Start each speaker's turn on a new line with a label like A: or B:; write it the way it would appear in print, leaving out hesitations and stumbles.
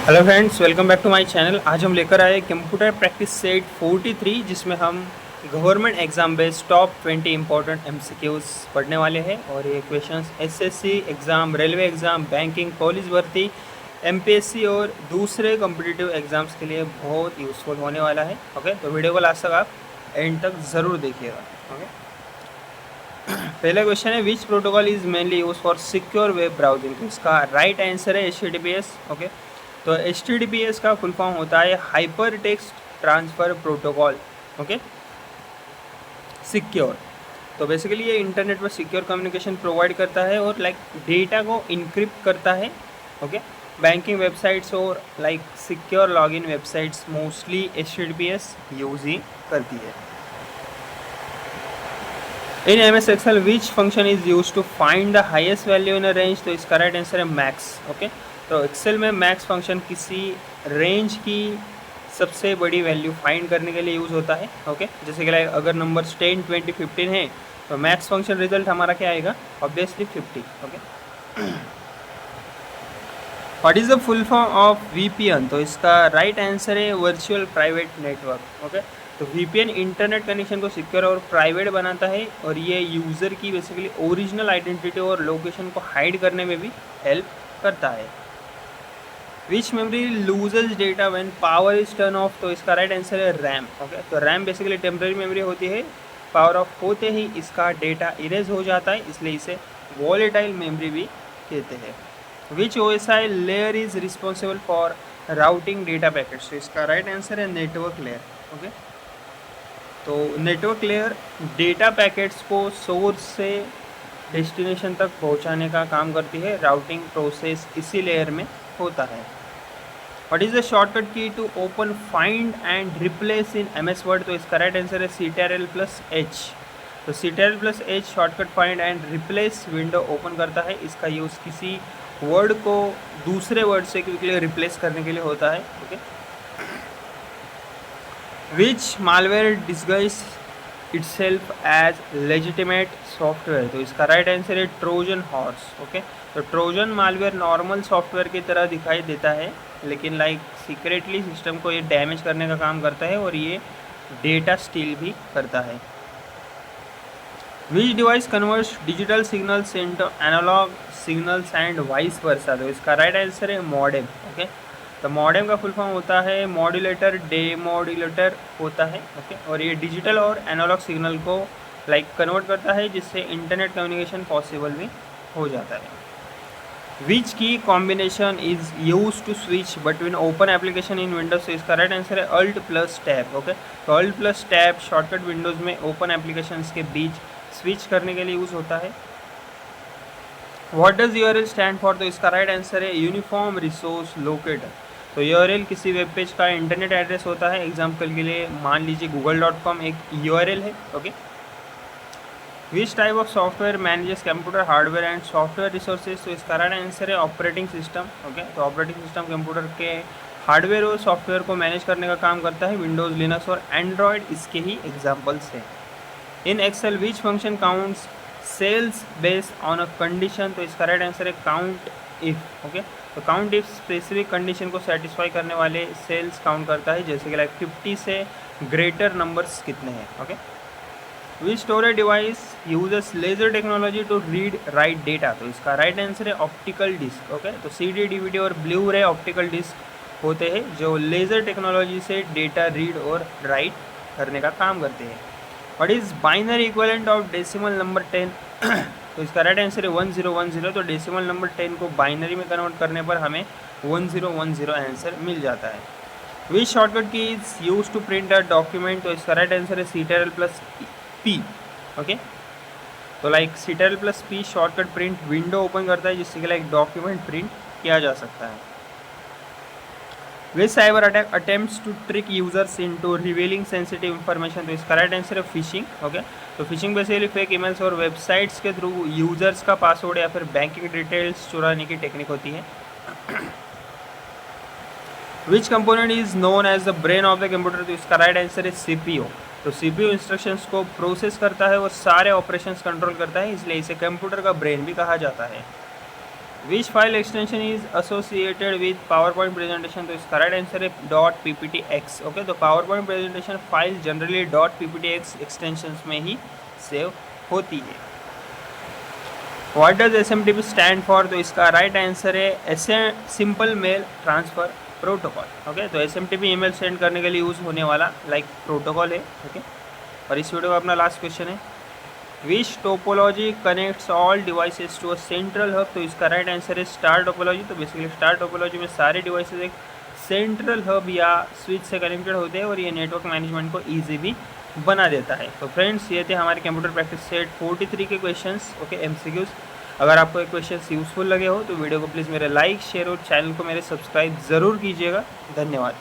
A: Hello friends, welcome back to my channel. आज हम लेकर आए कंप्यूटर प्रैक्टिस सेट 43, जिसमें हम government exam based top 20 important MCQs पढ़ने वाले हैं। और ये questions SSC exam, railway exam, banking, police भर्ती, एमपीएससी और दूसरे कॉम्पिटिटिव एग्ज़ाम्स के लिए बहुत यूज़फुल होने वाला है। ओके, तो वीडियो को लास्ट तक आप एंड तक ज़रूर देखिएगा। ओके, पहला क्वेश्चन है, which protocol is mainly use for secure web browsing. तो इसका राइट आंसर है HTTPS। ओके, तो HTTPS का फुल फॉर्म होता है hyper text transfer protocol. Okay, secure. तो बेसिकली ये इंटरनेट पर सिक्योर कम्युनिकेशन प्रोवाइड करता है और डेटा को इनक्रिप्ट करता है। ओके, बैंकिंग वेबसाइट्स और secure login websites mostly HTTPS use ही करती है। In MS Excel which function is use to find the highest value in a range. तो इसका राइट आंसर है मैक्स। ओके, तो एक्सेल में मैक्स फंक्शन किसी रेंज की सबसे बड़ी वैल्यू फाइंड करने के लिए यूज़ होता है। ओके, जैसे कि अगर नंबर्स 10, 20, 15 है तो मैक्स फंक्शन रिजल्ट हमारा क्या आएगा, obviously 50। Okay, what is the full form of VPN। तो इसका राइट आंसर है वर्चुअल प्राइवेट नेटवर्क। ओके, तो VPN इंटरनेट कनेक्शन को सिक्योर और प्राइवेट बनाता है और ये यूज़र की बेसिकली ओरिजिनल आइडेंटिटी और लोकेशन को हाइड करने में भी हेल्प करता है। Which memory loses data when power is turn off. तो इसका राइट आंसर है रैम। ओके, तो रैम बेसिकली टेम्पररी मेमोरी होती है, पावर ऑफ होते ही इसका डेटा इरेज हो जाता है, इसलिए इसे वॉलेटाइल मेमोरी भी कहते हैं। विच OSI layer is responsible for routing data packets. तो इसका राइट आंसर है नेटवर्क लेयर। ओके, तो नेटवर्क लेयर डेटा पैकेट्स को सोर्स से डेस्टिनेशन तक पहुंचाने का काम करती है। राउटिंग प्रोसेस इसी लेयर में होता है। What is the shortcut key to open find and replace in MS Word. तो इसका राइट आंसर है CTRL+H। तो CTRL+H shortcut find and replace window open करता है। इसका यूज़ किसी वर्ड को दूसरे वर्ड से क्विकली रिप्लेस करने के लिए होता है। Okay, which malware disguise itself as legitimate software. तो इसका राइट आंसर है ट्रोजन हॉर्स। ओके, तो ट्रोजन मालवेयर नॉर्मल सॉफ्टवेयर की तरह दिखाई देता है, लेकिन सीक्रेटली सिस्टम को ये डैमेज करने का काम करता है और ये डेटा स्टील भी करता है। Which device converts digital signals into analog signals and vice versa. तो इसका राइट आंसर है मॉडेम। ओके, तो मॉडेम का फुल फॉर्म होता है मॉड्यूलेटर डेमॉड्यूलेटर होता है। ओके, और ये डिजिटल और एनालॉग सिग्नल को कन्वर्ट करता है, जिससे इंटरनेट कम्युनिकेशन पॉसिबल भी हो जाता है। Which key combination is use to switch between open application in Windows. तो इसका राइट आंसर है Alt+Tab। ओके, तो Alt+Tab शॉर्टकट विंडोज़ में ओपन एप्लीकेशन के बीच स्विच करने के लिए यूज़ होता है। What does URL stand for. तो इसका राइट आंसर है यूनिफॉर्म रिसोर्स लोकेटर। तो URL किसी वेब पेज का इंटरनेट एड्रेस होता है। एग्जाम्पल के लिए मान लीजिए google.com एक URL है। Okay, which type of software manages computer hardware and software resources. तो इसका राइट आंसर है ऑपरेटिंग सिस्टम। ओके, तो ऑपरेटिंग सिस्टम कंप्यूटर के हार्डवेयर और सॉफ्टवेयर को मैनेज करने का काम करता है। विंडोज़, लिनक्स और एंड्रॉयड इसके ही एग्जाम्पल्स हैं। In Excel which function counts cells based on a condition. तो इसका राइट आंसर है काउंट इफ। ओके, तो काउंट इफ स्पेसिफिक कंडीशन को सेटिस्फाई करने वाले सेल्स काउंट करता है, जैसे कि 50 से ग्रेटर नंबर्स कितने हैं। Okay, which storage device uses laser technology to read write data. तो इसका राइट आंसर है ऑप्टिकल डिस्क। ओके, तो CD, DVD और ब्लू रे ऑप्टिकल डिस्क होते हैं जो लेज़र टेक्नोलॉजी से डेटा रीड और राइट करने का काम करते हैं। What is binary equivalent of decimal number 10। तो इसका राइट आंसर है 1010। तो डेसिमल नंबर 10 को बाइनरी में कन्वर्ट करने पर हमें 1010 आंसर मिल जाता है। Which shortcut key is use to print a document. तो इसका राइट आंसर है CTRL+P। ओके, तो CTRL+P shortcut print window open करता है, जिससे कि डॉक्यूमेंट प्रिंट किया जा सकता है। Which cyber attack attempts to trick users into revealing sensitive information. तो इसका राइट आंसर है फिशिंग। ओके, तो फिशिंग बेसिकली फेक ईमेल्स और वेबसाइट्स के थ्रू यूजर्स का पासवर्ड या फिर बैंकिंग डिटेल्स चुराने की टेक्निक होती है। Which component is known as the brain of the computer. तो इसका राइट आंसर है CPU। तो CPU इंस्ट्रक्शंस को प्रोसेस करता है और सारे ऑपरेशंस कंट्रोल करता है, इसलिए इसे कंप्यूटर का ब्रेन भी कहा जाता है। Which file extension is associated with PowerPoint presentation, तो इसका राइट आंसर है .pptx। ओके, तो PowerPoint presentation file generally .pptx extension में ही सेव होती है। What does SMTP stand for, तो इसका राइट आंसर है simple mail transfer protocol. Okay, तो SMTP ईमेल सेंड करने के लिए यूज़ होने वाला प्रोटोकॉल है। ओके, और इस वीडियो का अपना लास्ट क्वेश्चन है, which topology connects all devices to a central hub, तो इसका राइट आंसर है स्टार टोपोलॉजी। तो बेसिकली स्टार टोपोलॉजी में सारे डिवाइसेस एक सेंट्रल हब या स्विच से कनेक्टेड होते हैं और ये नेटवर्क मैनेजमेंट को ईजी भी बना देता है। तो फ्रेंड्स, ये थे हमारे कंप्यूटर प्रैक्टिस सेट 43 के क्वेश्चंस। Okay, MCQs। अगर आपको ये क्वेश्चंस यूजफुल लगे हो तो वीडियो को प्लीज़ मेरे लाइक शेयर और चैनल को मेरे सब्सक्राइब ज़रूर कीजिएगा। धन्यवाद।